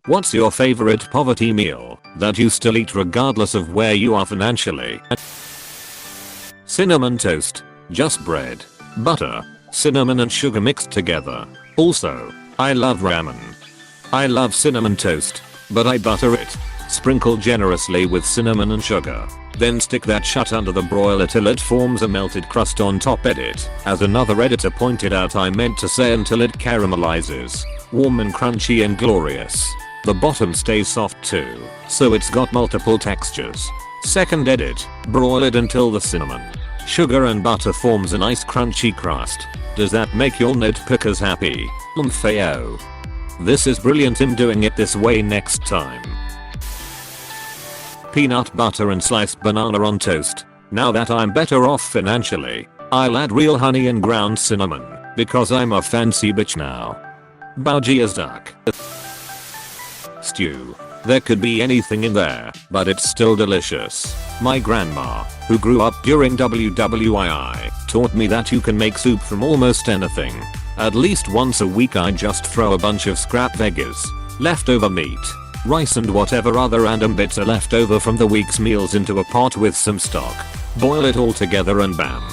What's your favorite poverty meal that you still eat regardless of where you are financially? Cinnamon toast. Just bread, butter, cinnamon and sugar mixed together. Also, I love ramen. I love cinnamon toast, but I butter it. Sprinkle generously with cinnamon and sugar. Then stick that shut under the broiler till it forms a melted crust on top. Edit. As another editor pointed out, I meant to say until it caramelizes. Warm and crunchy and glorious. The bottom stays soft too, so it's got multiple textures. Second edit. Broil it until the cinnamon, sugar and butter forms a nice crunchy crust. Does that make your nitpickers happy? Fayo. This is brilliant. I'm doing it this way next time. Peanut butter and sliced banana on toast. Now that I'm better off financially, I'll add real honey and ground cinnamon, because I'm a fancy bitch now. Bougie as duck. Stew. There could be anything in there, but it's still delicious. My grandma, who grew up during WWII, taught me that you can make soup from almost anything. At least once a week I just throw a bunch of scrap veggies, leftover meat, rice and whatever other random bits are left over from the week's meals into a pot with some stock. Boil it all together and bam.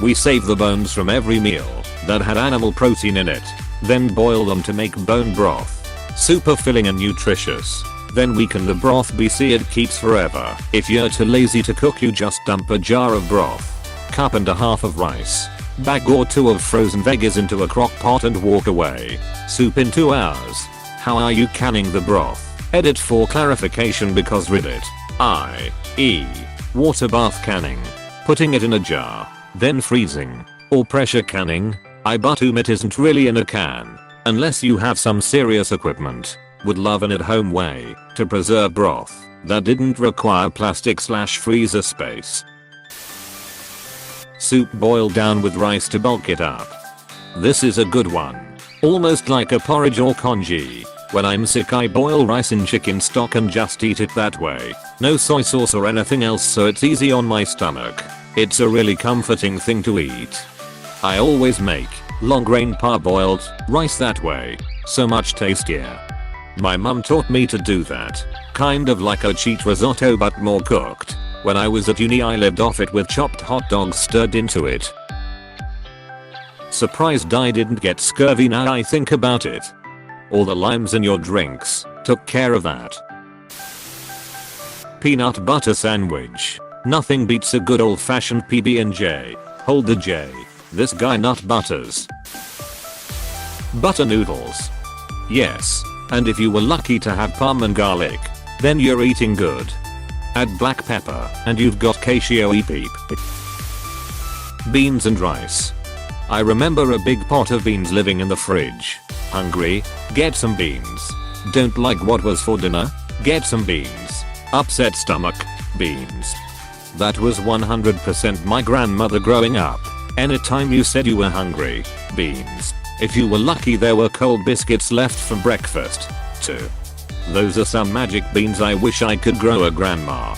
We save the bones from every meal that had animal protein in it, then boil them to make bone broth. Super filling and nutritious. Then weaken the broth. BC it keeps forever. If you're too lazy to cook, you just dump a jar of broth, cup and a half of rice, bag or two of frozen veggies into a crock pot and walk away. Soup in 2 hours. How are you canning the broth? Edit for clarification because read it. I.e. water bath canning. Putting it in a jar, then freezing. Or pressure canning. I assume it isn't really in a can, unless you have some serious equipment. Would love an at-home way to preserve broth that didn't require plastic/freezer space. Soup boiled down with rice to bulk it up. This is a good one. Almost like a porridge or congee. When I'm sick I boil rice in chicken stock and just eat it that way. No soy sauce or anything else, so it's easy on my stomach. It's a really comforting thing to eat. I always make long grain parboiled rice that way. So much tastier. My mum taught me to do that. Kind of like a cheat risotto but more cooked. When I was at uni I lived off it with chopped hot dogs stirred into it. Surprised I didn't get scurvy now I think about it. All the limes in your drinks took care of that. Peanut butter sandwich. Nothing beats a good old fashioned PB&J. Hold the J. This guy nut butters. Butter noodles. Yes. And if you were lucky to have parm and garlic, then you're eating good. Add black pepper and you've got cashew peep. Beans and rice. I remember a big pot of beans living in the fridge. Hungry? Get some beans. Don't like what was for dinner? Get some beans. Upset stomach? Beans. That was 100% my grandmother growing up. Anytime you said you were hungry, beans. If you were lucky there were cold biscuits left from breakfast, too. Those are some magic beans. I wish I could grow a grandma.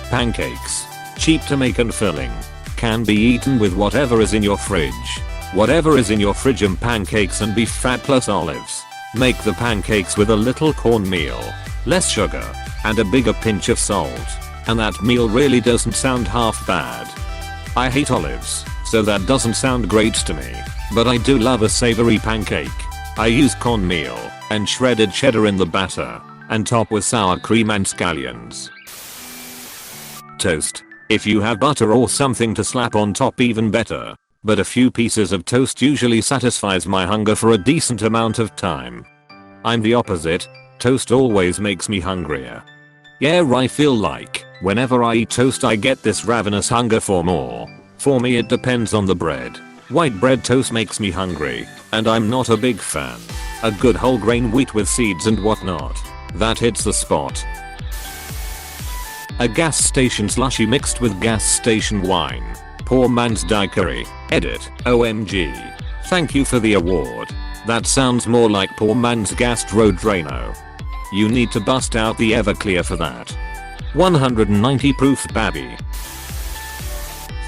Pancakes. Cheap to make and filling. Can be eaten with whatever is in your fridge. Whatever is in your fridge and pancakes and beef fat plus olives. Make the pancakes with a little cornmeal, less sugar, and a bigger pinch of salt. And that meal really doesn't sound half bad. I hate olives, so that doesn't sound great to me. But I do love a savory pancake. I use cornmeal and shredded cheddar in the batter and top with sour cream and scallions. Toast. If you have butter or something to slap on top even better. But a few pieces of toast usually satisfies my hunger for a decent amount of time. I'm the opposite. Toast always makes me hungrier. Yeah, I feel like whenever I eat toast I get this ravenous hunger for more. For me it depends on the bread. White bread toast makes me hungry, and I'm not a big fan. A good whole grain wheat with seeds and whatnot. That hits the spot. A gas station slushy mixed with gas station wine. Poor man's daiquiri. Edit. OMG. Thank you for the award. That sounds more like poor man's gastro drano. You need to bust out the Everclear for that. 190 proof babby.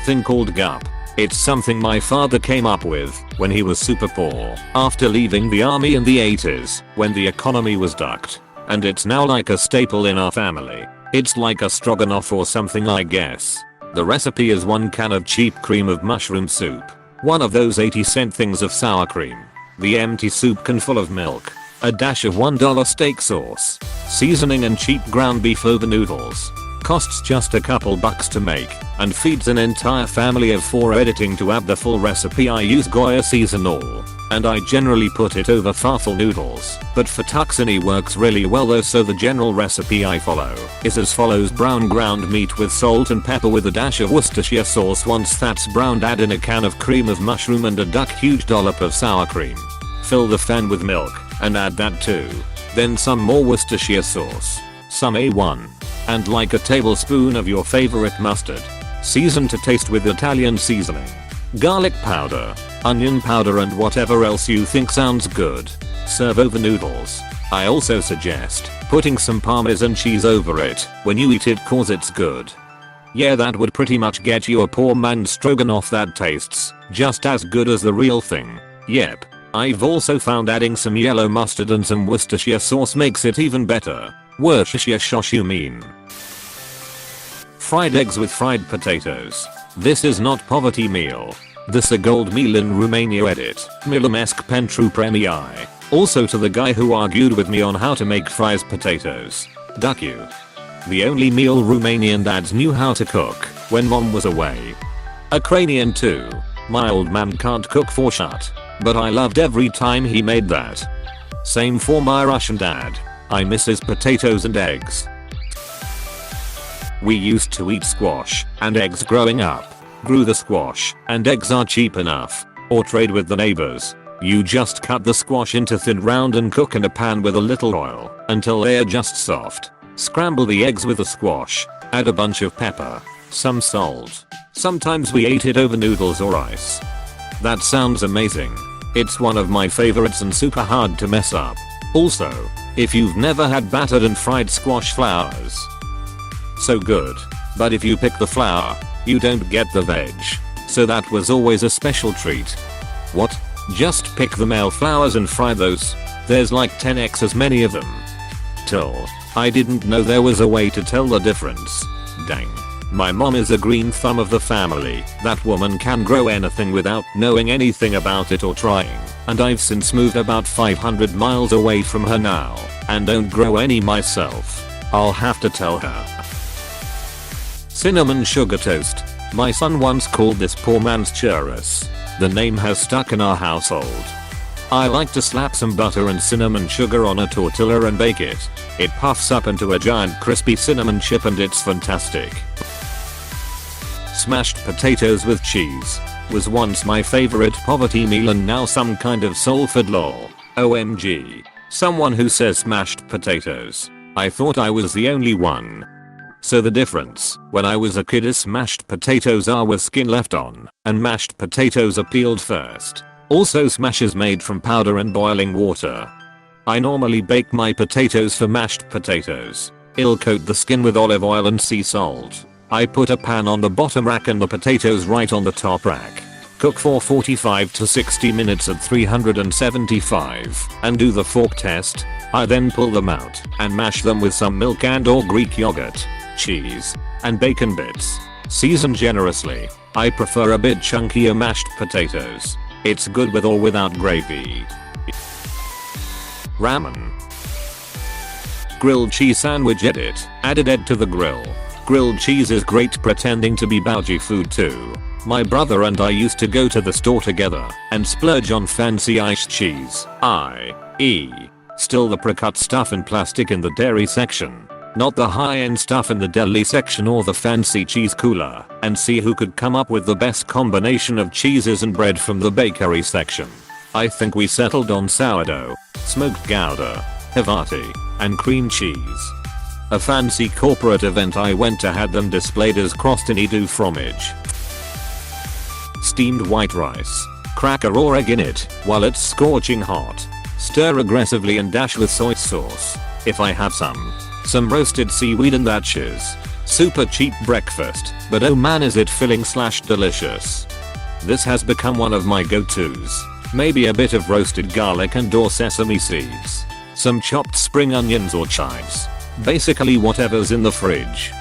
Thing called gup. It's something my father came up with when he was super poor after leaving the army in the 80s when the economy was ducked. And it's now like a staple in our family. It's like a stroganoff or something, I guess. The recipe is 1 can of cheap cream of mushroom soup. One of those 80-cent things of sour cream. The empty soup can full of milk. A dash of $1 steak sauce. Seasoning and cheap ground beef over noodles. Costs just a couple bucks to make and feeds an entire family of 4. Editing to add the full recipe, I use Goya seasonal and I generally put it over farfalle noodles, but fettuccine works really well though, so the general recipe I follow is as follows: brown ground meat with salt and pepper with a dash of Worcestershire sauce. Once that's browned, add in a can of cream of mushroom and a huge dollop of sour cream. Fill the pan with milk and add that too. Then some more Worcestershire sauce, some A1, and like a tablespoon of your favorite mustard. Season to taste with Italian seasoning, garlic powder, onion powder and whatever else you think sounds good. Serve over noodles. I also suggest putting some Parmesan cheese over it when you eat it cause it's good. Yeah, that would pretty much get you a poor man's stroganoff that tastes just as good as the real thing. Yep. I've also found adding some yellow mustard and some Worcestershire sauce makes it even better. Worcestershire sauce, you mean? Fried eggs with fried potatoes. This is not poverty meal. This a gold meal in Romania. Edit. Milamesc pentru premii. Also to the guy who argued with me on how to make fries potatoes. Duck you. The only meal Romanian dads knew how to cook when mom was away. Ukrainian too. My old man can't cook for shit, but I loved every time he made that. Same for my Russian dad. I miss his potatoes and eggs. We used to eat squash and eggs growing up. Grew the squash and eggs are cheap enough. Or trade with the neighbors. You just cut the squash into thin round and cook in a pan with a little oil until they are just soft. Scramble the eggs with the squash. Add a bunch of pepper. Some salt. Sometimes we ate it over noodles or rice. That sounds amazing. It's one of my favorites and super hard to mess up. Also, if you've never had battered and fried squash flowers, so good. But if you pick the flower, you don't get the veg. So that was always a special treat. What? Just pick the male flowers and fry those? There's like 10x as many of them. Till I didn't know there was a way to tell the difference. Dang. My mom is a green thumb of the family. That woman can grow anything without knowing anything about it or trying. And I've since moved about 500 miles away from her now and don't grow any myself. I'll have to tell her. Cinnamon sugar toast. My son once called this poor man's churros. The name has stuck in our household. I like to slap some butter and cinnamon sugar on a tortilla and bake it. It puffs up into a giant crispy cinnamon chip and it's fantastic. Smashed potatoes with cheese was once my favorite poverty meal and now some kind of soul food lol. OMG. Someone who says smashed potatoes. I thought I was the only one. So the difference when I was a kid is smashed potatoes are with skin left on and mashed potatoes are peeled first. Also smash is made from powder and boiling water. I normally bake my potatoes for mashed potatoes. I'll coat the skin with olive oil and sea salt. I put a pan on the bottom rack and the potatoes right on the top rack. Cook for 45 to 60 minutes at 375 and do the fork test. I then pull them out and mash them with some milk and or Greek yogurt, cheese, and bacon bits. Season generously. I prefer a bit chunkier mashed potatoes. It's good with or without gravy. Ramen. Grilled cheese sandwich. Edit. Added egg to the grill. Grilled cheese is great pretending to be bougie food too. My brother and I used to go to the store together and splurge on fancy iced cheese, i.e. still the pre-cut stuff in plastic in the dairy section, not the high-end stuff in the deli section or the fancy cheese cooler, and see who could come up with the best combination of cheeses and bread from the bakery section. I think we settled on sourdough, smoked Gouda, Havarti, and cream cheese. A fancy corporate event I went to had them displayed as crostini du fromage. Steamed white rice. Cracker or egg in it while it's scorching hot. Stir aggressively and dash with soy sauce. If I have some roasted seaweed and that shiz. Super cheap breakfast, but oh man is it filling / delicious. This has become one of my go-tos. Maybe a bit of roasted garlic and or sesame seeds. Some chopped spring onions or chives. Basically whatever's in the fridge.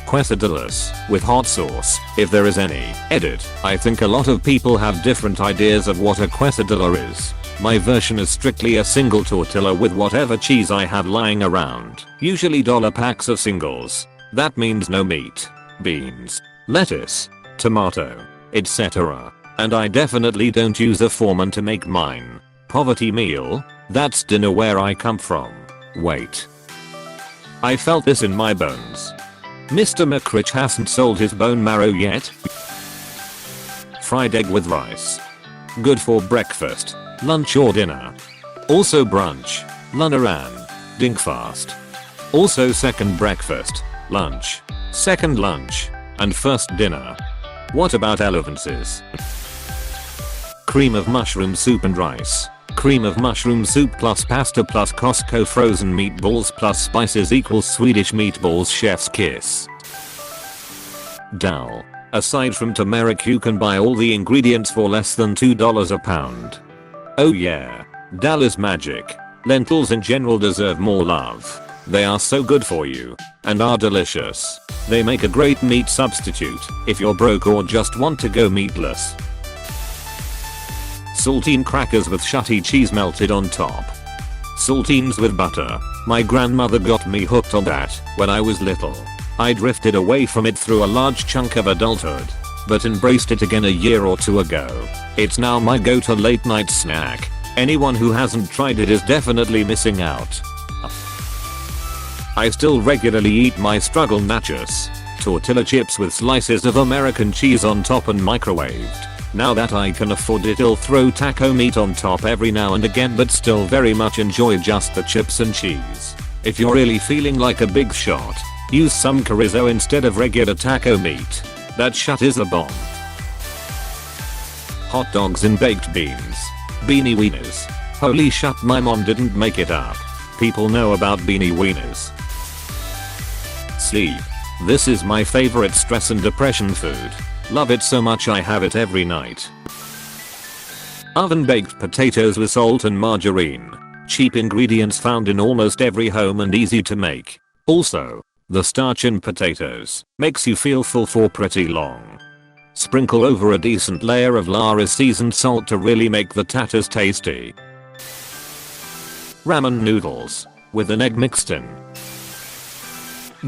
Quesadillas, with hot sauce, if there is any. Edit. I think a lot of people have different ideas of what a quesadilla is. My version is strictly a single tortilla with whatever cheese I have lying around. Usually dollar packs of singles. That means no meat, beans, lettuce, tomato, etc. And I definitely don't use a foreman to make mine. Poverty meal? That's dinner where I come from. Wait. I felt this in my bones. Mr. McRitch hasn't sold his bone marrow yet. Fried egg with rice. Good for breakfast, lunch or dinner. Also brunch, luncheran, dinkfast. Also second breakfast, lunch, second lunch, and first dinner. What about elevances? Cream of mushroom soup and rice. Cream of mushroom soup plus pasta plus Costco frozen meatballs plus spices equals Swedish meatballs chef's kiss. Dal. Aside from turmeric you can buy all the ingredients for less than $2 a pound. Oh yeah. Dal is magic. Lentils in general deserve more love. They are so good for you. And are delicious. They make a great meat substitute if you're broke or just want to go meatless. Saltine crackers with shutty cheese melted on top. Saltines with butter. My grandmother got me hooked on that when I was little. I drifted away from it through a large chunk of adulthood, but embraced it again a year or two ago. It's now my go-to late night snack. Anyone who hasn't tried it is definitely missing out. I still regularly eat my struggle nachos. Tortilla chips with slices of American cheese on top and microwaved. Now that I can afford it, I'll throw taco meat on top every now and again, but still very much enjoy just the chips and cheese. If you're really feeling like a big shot, use some chorizo instead of regular taco meat. That shit is a bomb. Hot dogs and baked beans. Beanie wieners. Holy shit, my mom didn't make it up. People know about beanie wieners. Sleep. This is my favorite stress and depression food. Love it so much I have it every night. Oven baked potatoes with salt and margarine. Cheap ingredients found in almost every home and easy to make. Also, the starch in potatoes makes you feel full for pretty long. Sprinkle over a decent layer of Lara's seasoned salt to really make the tatters tasty. Ramen noodles with an egg mixed in.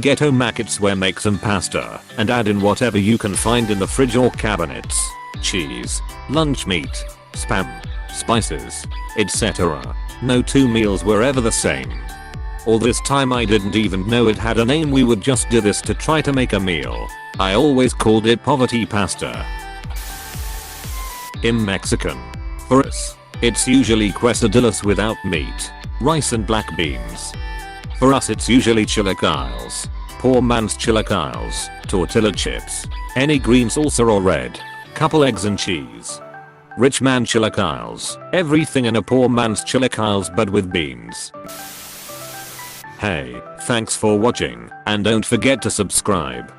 Get home macketsware, make some pasta and add in whatever you can find in the fridge or cabinets. Cheese, lunch meat, spam, spices, etc. No two meals were ever the same. All this time I didn't even know it had a name. We would just do this to try to make a meal. I always called it poverty pasta. In Mexican, for us, it's usually quesadillas without meat, rice and black beans. For us it's usually chilaquiles, poor man's chilaquiles, tortilla chips, any green salsa or red, couple eggs and cheese. Rich man chilaquiles, everything in a poor man's chilaquiles but with beans. Hey, thanks for watching, and don't forget to subscribe.